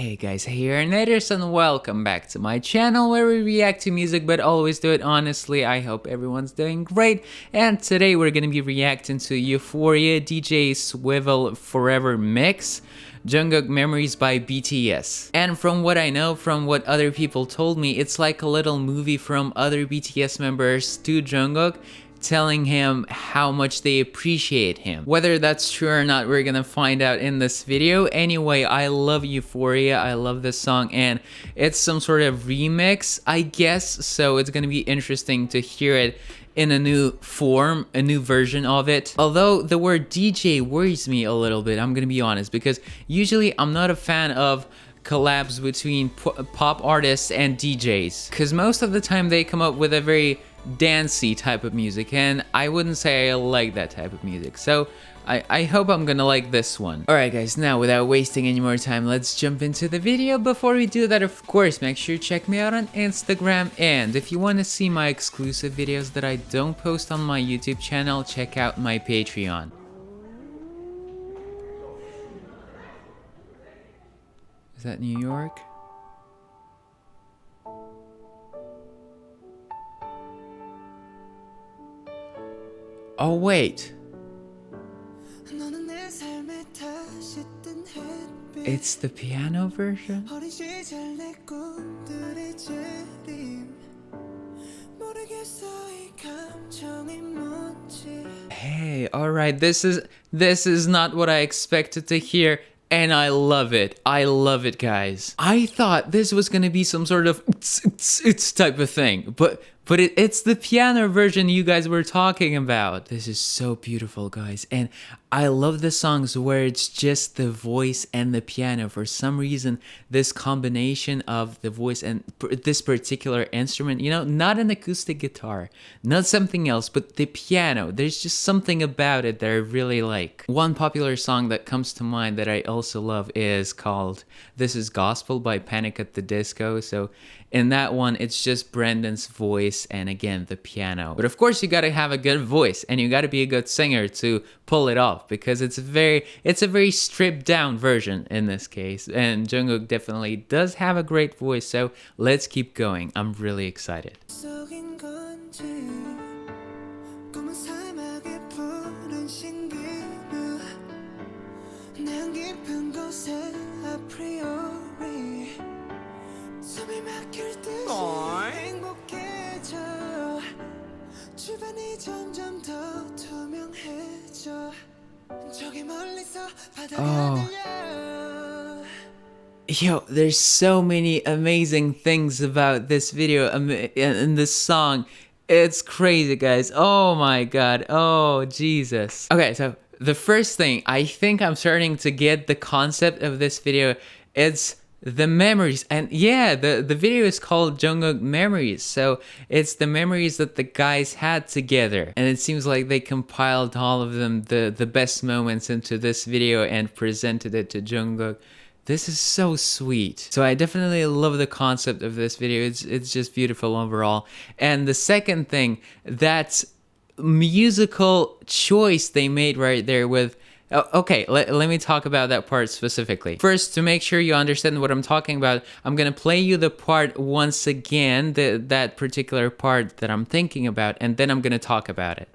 Hey guys, here and and welcome back to my channel where we react to music but always do it honestly. I hope everyone's doing great, and today we're gonna be reacting to Euphoria DJ Swivel Forever mix, Jungkook Memories by BTS. And from what I know, from what other people told me, it's like a little movie from other BTS members to Jungkook, telling him how much they appreciate him. Whether that's true or not, we're gonna find out in this video. Anyway, I love Euphoria, I love this song, and it's some sort of remix, I guess, so it's gonna be interesting to hear it in a new form, a new version of it. Although the word DJ worries me a little bit, I'm gonna be honest, because usually I'm not a fan of collabs between pop artists and DJs, because most of the time they come up with a very dancey type of music, and I wouldn't say I like that type of music, so I hope I'm gonna like this one. Alright guys, now without wasting any more time, let's jump into the video. Before we do that, of course, make sure to check me out on Instagram, and if you want to see my exclusive videos that I don't post on my YouTube channel, check out my Patreon. Is that New York? Oh wait, it's the piano version? Hey, alright, this is not what I expected to hear, and I love it. I love it, guys. I thought this was gonna be some sort of it's type of thing, but it's the piano version you guys were talking about. This is so beautiful, guys, and I love the songs where it's just the voice and the piano. For some reason, this combination of the voice and this particular instrument, you know, not an acoustic guitar, not something else, but the piano, there's just something about it that I really like. One popular song that comes to mind that I also love is called This Is Gospel by Panic at the Disco. So in that one, it's just Brendan's voice and again the piano. But of course you gotta have a good voice and you gotta be a good singer to pull it off, because it's a very stripped down version in this case, and Jungkook definitely does have a great voice, so let's keep going. I'm really excited. Oh, yo, there's so many amazing things about this video and this song. It's crazy, guys. Oh my god. Oh Jesus. Okay, so the first thing, I think I'm starting to get the concept of this video. It's the memories, and yeah, the video is called Jungkook Memories, so it's the memories that the guys had together, and it seems like they compiled all of them, the best moments, into this video and presented it to Jungkook. This is so sweet. So I definitely love the concept of this video. It's just beautiful overall. And the second thing, that's musical choice they made right there with. Okay, let me talk about that part specifically. First, to make sure you understand what I'm talking about, I'm gonna play you the part once again, that particular part that I'm thinking about, and then I'm gonna talk about it.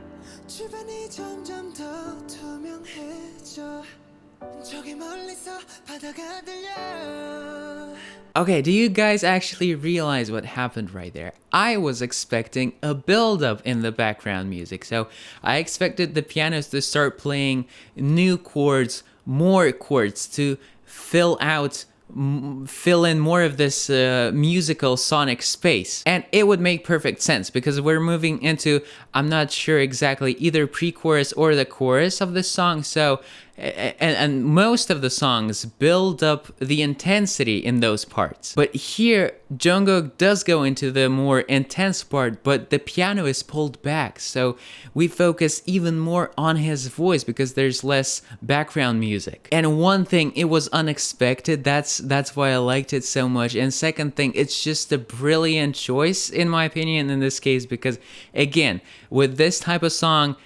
Okay, do you guys actually realize what happened right there? I was expecting a build-up in the background music, so I expected the pianos to start playing new chords, more chords, to fill in more of this musical sonic space, and it would make perfect sense because we're moving into, I'm not sure exactly, either pre-chorus or the chorus of the song. So and most of the songs build up the intensity in those parts, but here Jungkook does go into the more intense part, but the piano is pulled back, so we focus even more on his voice because there's less background music. And one thing, it was unexpected, that's why I liked it so much. And second thing, it's just a brilliant choice in my opinion in this case, because again, with this type of song,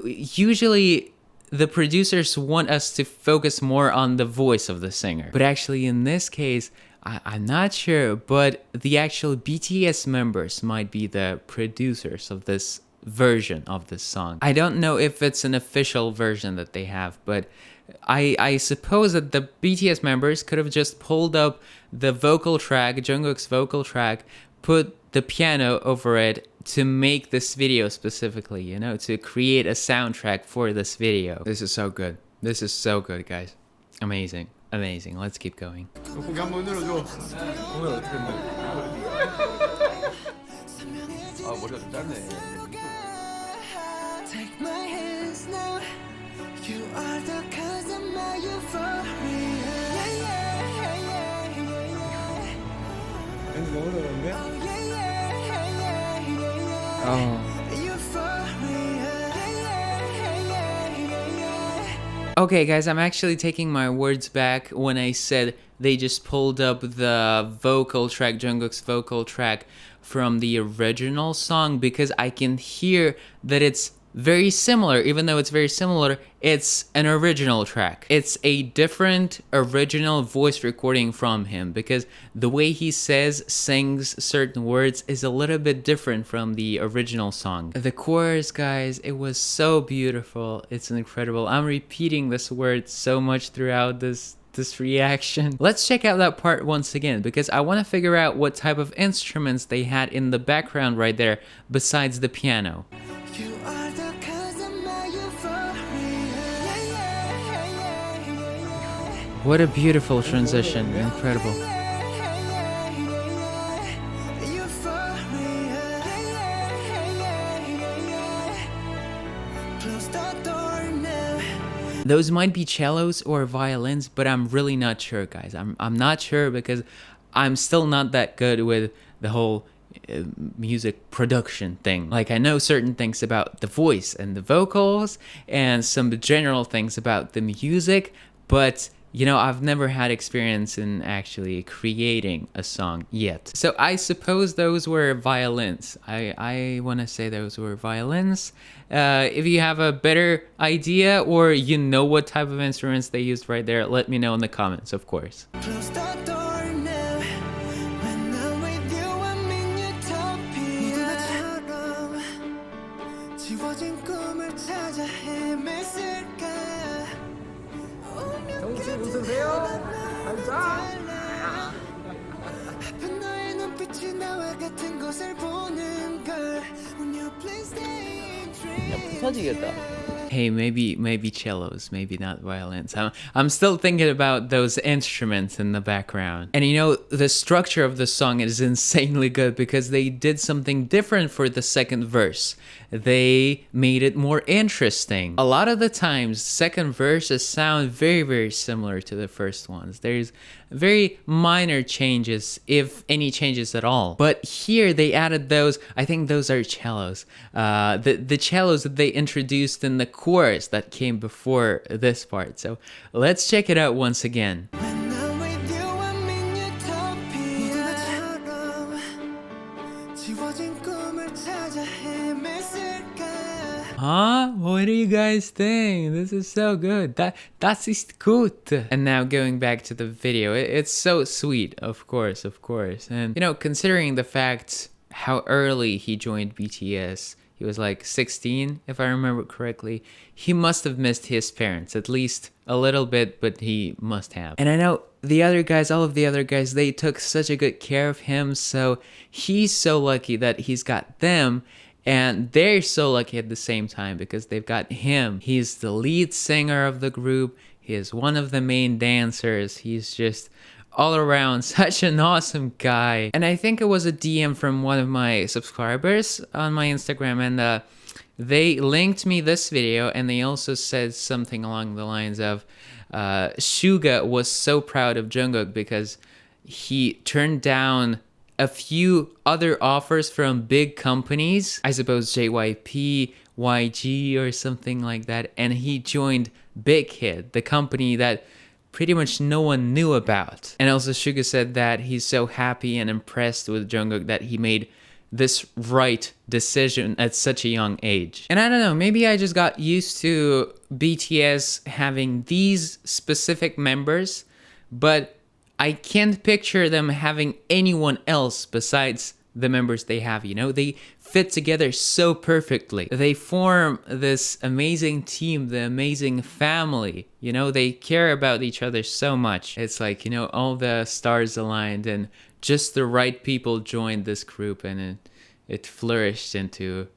usually the producers want us to focus more on the voice of the singer. But actually in this case, I'm not sure, but the actual BTS members might be the producers of this version of this song. I don't know if it's an official version that they have, but I suppose that the BTS members could have just pulled up the vocal track, Jungkook's vocal track, put the piano over it to make this video specifically, you know, to create a soundtrack for this video. This is so good. This is so good, guys. Amazing. Amazing. Let's keep going. 고개 한번 흔들어줘. 보면 어떻게 했네. 아 머리가 좀 짧네. Take my hands now. You are the cause of my euphoria. Yeah, yeah, yeah, yeah, yeah. 왠지 너무 잘하는데? Oh, yeah, yeah, yeah, yeah, yeah. Oh. Euphoria. Yeah, yeah, yeah, yeah, yeah. Okay, guys, I'm actually taking my words back when I said they just pulled up the vocal track, Jungkook's vocal track from the original song, because I can hear that it's very similar. Even though it's very similar, it's an original track. It's a different original voice recording from him, because the way he sings certain words is a little bit different from the original song. The chorus, guys, it was so beautiful. It's incredible. I'm repeating this word so much throughout this reaction. Let's check out that part once again, because I want to figure out what type of instruments they had in the background right there besides the piano. You are the cause of my euphoria. Yeah, yeah, yeah, yeah, yeah. What a beautiful transition. Incredible. Those might be cellos or violins, but I'm really not sure, guys. I'm not sure because I'm still not that good with the whole music production thing. Like, I know certain things about the voice and the vocals and some general things about the music, but you know, I've never had experience in actually creating a song yet. So I suppose those were violins. I want to say those were violins. If you have a better idea or you know what type of instruments they used right there, let me know in the comments, of course. Close the door now. When I'm with you, I'm in utopia. 모두가처럼 지워진 꿈을 찾아 헤맸을까? 정치 웃으세요? 감사. 아픈 너의 눈빛이 나와 같은 것을 보는 걸. When you please stay in dream. 부서지겠다. Hey, maybe cellos, maybe not violins. I'm still thinking about those instruments in the background. And you know, the structure of the song is insanely good because they did something different for the second verse. They made it more interesting. A lot of the times, second verses sound very, very similar to the first ones. There's very minor changes, if any changes at all. But here they added those, I think those are cellos. The cellos that they introduced in the chorus that came before this part. So let's check it out once again. When I'm with you, I'm in utopia. 모두가처럼 지워진 꿈을 찾아 헤맸을까? Huh? What do you guys think? This is so good. Das ist gut. And now going back to the video, it's so sweet, of course. And you know, considering the fact how early he joined BTS, he was like 16, if I remember correctly. He must have missed his parents, at least a little bit, but he must have. And I know the other guys, all of the other guys, they took such a good care of him, so he's so lucky that he's got them, and they're so lucky at the same time because they've got him. He's the lead singer of the group. He is one of the main dancers. He's just all around such an awesome guy. And I think it was a DM from one of my subscribers on my Instagram, and they linked me this video, and they also said something along the lines of Suga was so proud of Jungkook because he turned down a few other offers from big companies, I suppose JYP, YG or something like that, and he joined Big Hit, the company that pretty much no one knew about. And also Suga said that he's so happy and impressed with Jungkook that he made this right decision at such a young age. And I don't know, maybe I just got used to BTS having these specific members, but I can't picture them having anyone else besides the members they have, you know? They fit together so perfectly. They form this amazing team, the amazing family, you know? They care about each other so much. It's like, you know, all the stars aligned and just the right people joined this group, and it flourished into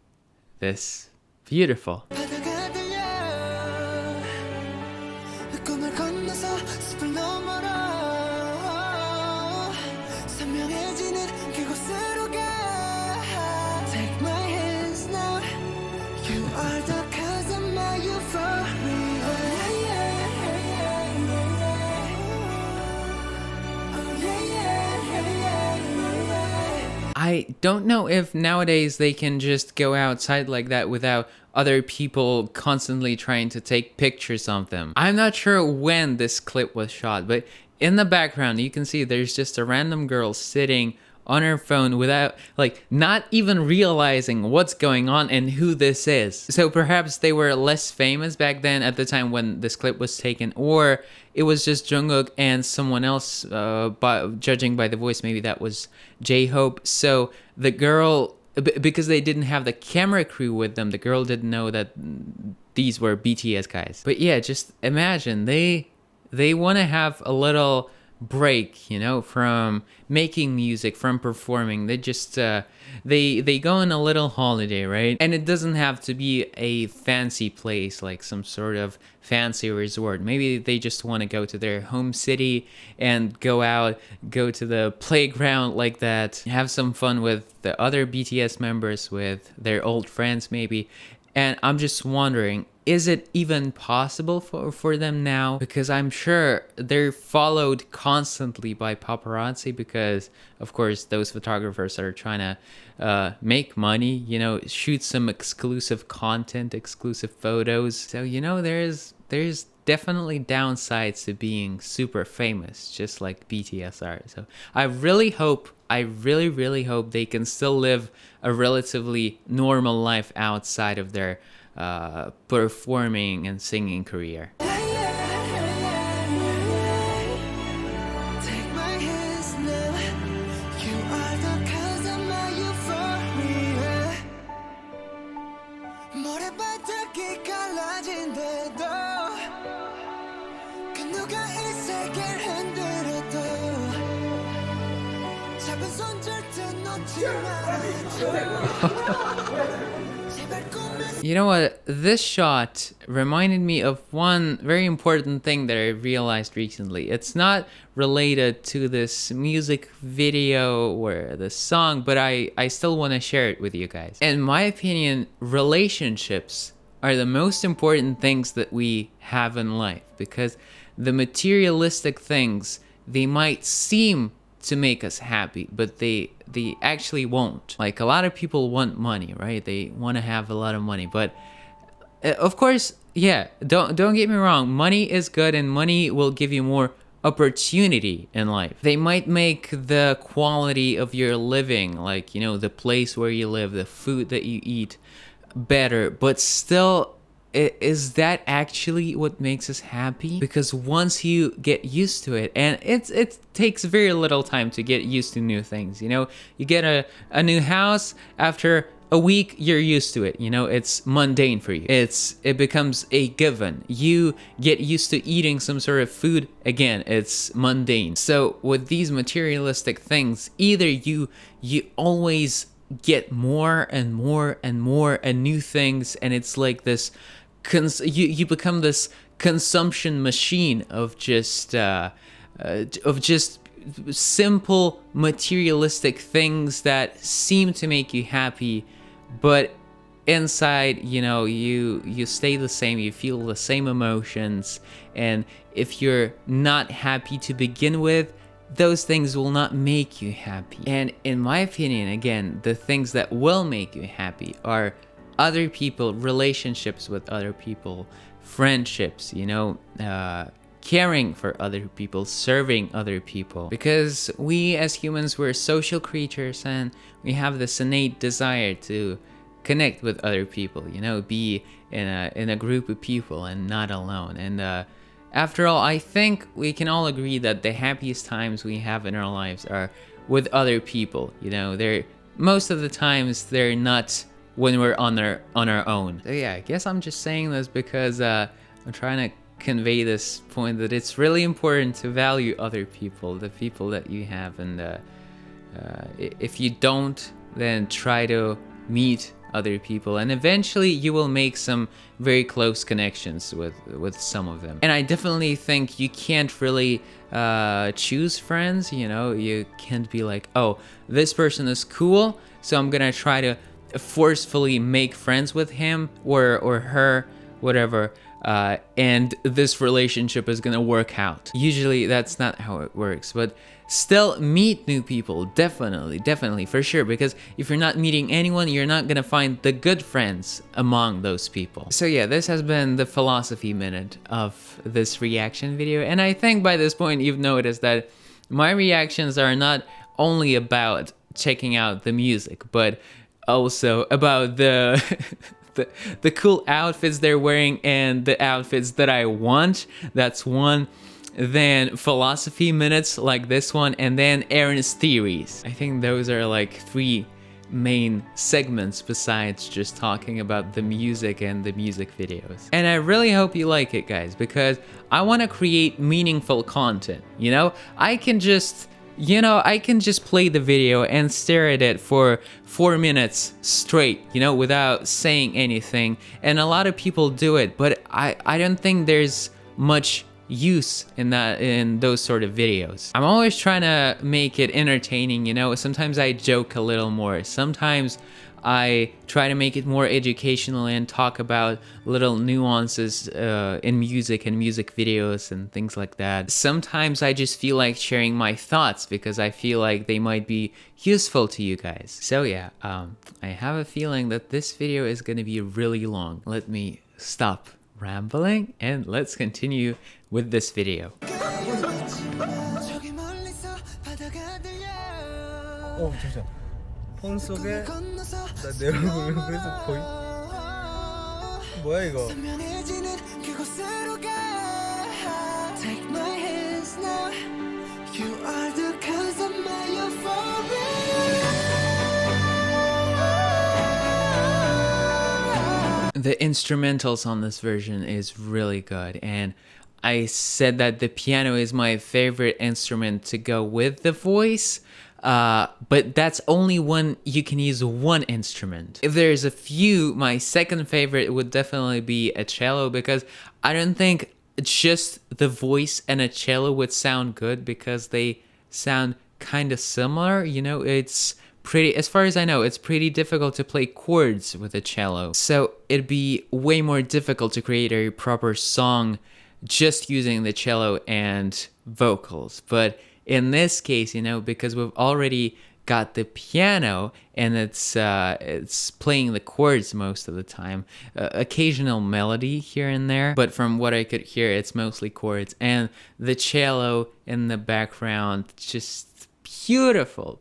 this beautiful. 바다가 들려 꿈을 건너서 숲을 넘어라 선명해지는 그곳으로 가 Take my hands now You are the cause of my euphoria Oh yeah, yeah, yeah. Oh yeah, yeah, yeah, yeah. I don't know if nowadays they can just go outside like that without other people constantly trying to take pictures of them. I'm not sure when this clip was shot, but in the background you can see there's just a random girl sitting on her phone without, like, not even realizing what's going on and who this is. So perhaps they were less famous back then at the time when this clip was taken, or it was just Jungkook and someone else, judging by the voice, maybe that was J-Hope. So the girl, because they didn't have the camera crew with them, the girl didn't know that these were BTS guys. But yeah, just imagine, they want to have a little break, you know, from making music, from performing. They just they go on a little holiday, right? And it doesn't have to be a fancy place, like some sort of fancy resort. Maybe they just want to go to their home city and go out, go to the playground like that, have some fun with the other BTS members, with their old friends maybe. And I'm just wondering, is it even possible for them now? Because I'm sure they're followed constantly by paparazzi, because of course those photographers are trying to make money, you know, shoot some exclusive content, exclusive photos. So, you know, there's definitely downsides to being super famous, just like BTS are. So I really really hope they can still live a relatively normal life outside of their performing and singing career. Take my hands now You are the cause of my euphoria 모래바닥이 갈라진대도 그 누가 이 세계를 흔들어도 잡은 손 절대 놓지 마 You know what? This shot reminded me of one very important thing that I realized recently. It's not related to this music video or the song, but I still want to share it with you guys. In my opinion, relationships are the most important things that we have in life, because the materialistic things, they might seem to make us happy, but they actually won't. Like, a lot of people want money, right? They want to have a lot of money, but of course, yeah, don't get me wrong, money is good and money will give you more opportunity in life. They might make the quality of your living, like, you know, the place where you live, the food that you eat, better, but still, is that actually what makes us happy? Because once you get used to it, and it takes very little time to get used to new things, you know, you get a new house, after a week you're used to it, you know, it's mundane for you, it becomes a given. You get used to eating some sort of food, again, it's mundane. So with these materialistic things, either you always get more and more and more and new things, and it's like this you become this consumption machine of just simple materialistic things that seem to make you happy, but inside, you know, you stay the same, you feel the same emotions, and if you're not happy to begin with, those things will not make you happy. And in my opinion, again, the things that will make you happy are other people, relationships with other people, friendships, you know, caring for other people, serving other people. Because we as humans, we're social creatures and we have this innate desire to connect with other people, you know, be in a group of people and not alone. And after all, I think we can all agree that the happiest times we have in our lives are with other people. You know, they're most of the times they're not when we're on our own. So yeah, I guess I'm just saying this because I'm trying to convey this point that it's really important to value other people, the people that you have, and if you don't, then try to meet other people, and eventually you will make some very close connections with some of them. And I definitely think you can't really choose friends, you know. You can't be like, oh, this person is cool, so I'm gonna try to forcefully make friends with him or her, whatever, and this relationship is gonna work out. Usually that's not how it works, but still meet new people, definitely, for sure, because if you're not meeting anyone, you're not gonna find the good friends among those people. So yeah, this has been the philosophy minute of this reaction video, and I think by this point you've noticed that my reactions are not only about checking out the music, but also about the the cool outfits they're wearing and the outfits that I want. That's one. Then philosophy minutes like this one, and then Aaron's theories. I think those are like 3 main segments besides just talking about the music and the music videos. And I really hope you like it, guys, because I want to create meaningful content, you know? I can just play the video and stare at it for 4 minutes straight, you know, without saying anything. And a lot of people do it, but I don't think there's much use in those sort of videos. I'm always trying to make it entertaining, you know. Sometimes I joke a little more. Sometimes I try to make it more educational and talk about little nuances in music and music videos and things like that. Sometimes I just feel like sharing my thoughts because I feel like they might be useful to you guys. So yeah, I have a feeling that this video is gonna be really long. Let me stop rambling and let's continue with this video. 잠시만. 폰 속에 나 내 얼굴을 그래서 보이. 뭐야 이거? Take my hands now. You are the cause of my euphoria. The instrumentals on this version is really good, and I said that the piano is my favorite instrument to go with the voice, but that's only when you can use one instrument. If there's a few, my second favorite would definitely be a cello, because I don't think just the voice and a cello would sound good because they sound kind of similar, you know. It's pretty, as far as I know, it's pretty difficult to play chords with a cello, so it'd be way more difficult to create a proper song just using the cello and vocals. But in this case, you know, because we've already got the piano and it's playing the chords most of the time, occasional melody here and there, but from what I could hear, it's mostly chords, and the cello in the background, just beautiful.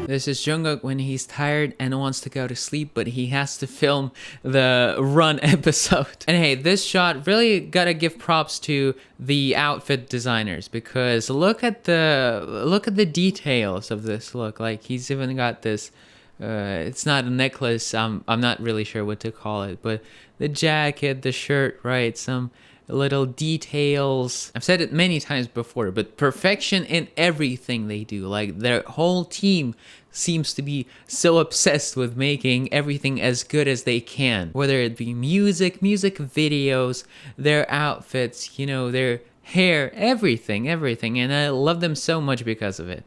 This is Jungkook when he's tired and wants to go to sleep, but he has to film the Run episode. And hey, this shot really gotta give props to the outfit designers, because look at the details of this look. Like, he's even got this it's not a necklace, I'm not really sure what to call it, but the jacket, the shirt, right, some little details. I've said it many times before, but perfection in everything they do. Like, their whole team seems to be so obsessed with making everything as good as they can, whether it be music videos, their outfits, you know, their hair, everything, and I love them so much because of it.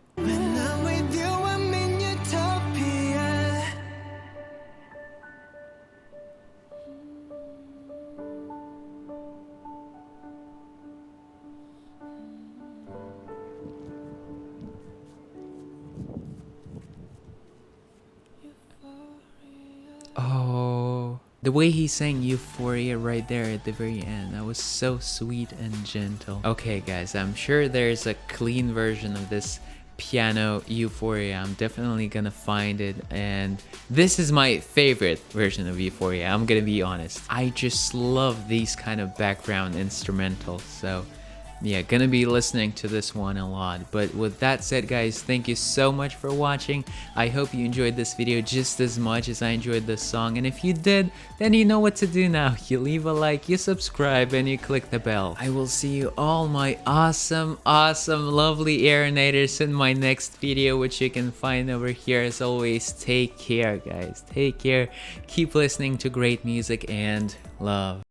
The way he sang Euphoria right there at the very end, that was so sweet and gentle. Okay guys, I'm sure there's a clean version of this piano Euphoria. I'm definitely gonna find it, and this is my favorite version of Euphoria. I'm gonna be honest. I just love these kind of background instrumentals, so yeah, gonna be listening to this one a lot. But with that said guys, thank you so much for watching. I hope you enjoyed this video just as much as I enjoyed this song, and if you did, then you know what to do now. You leave a like, you subscribe, and you click the bell. I will see you all my awesome lovely Aeronators in my next video, which you can find over here. As always, take care guys, take care, keep listening to great music, and love.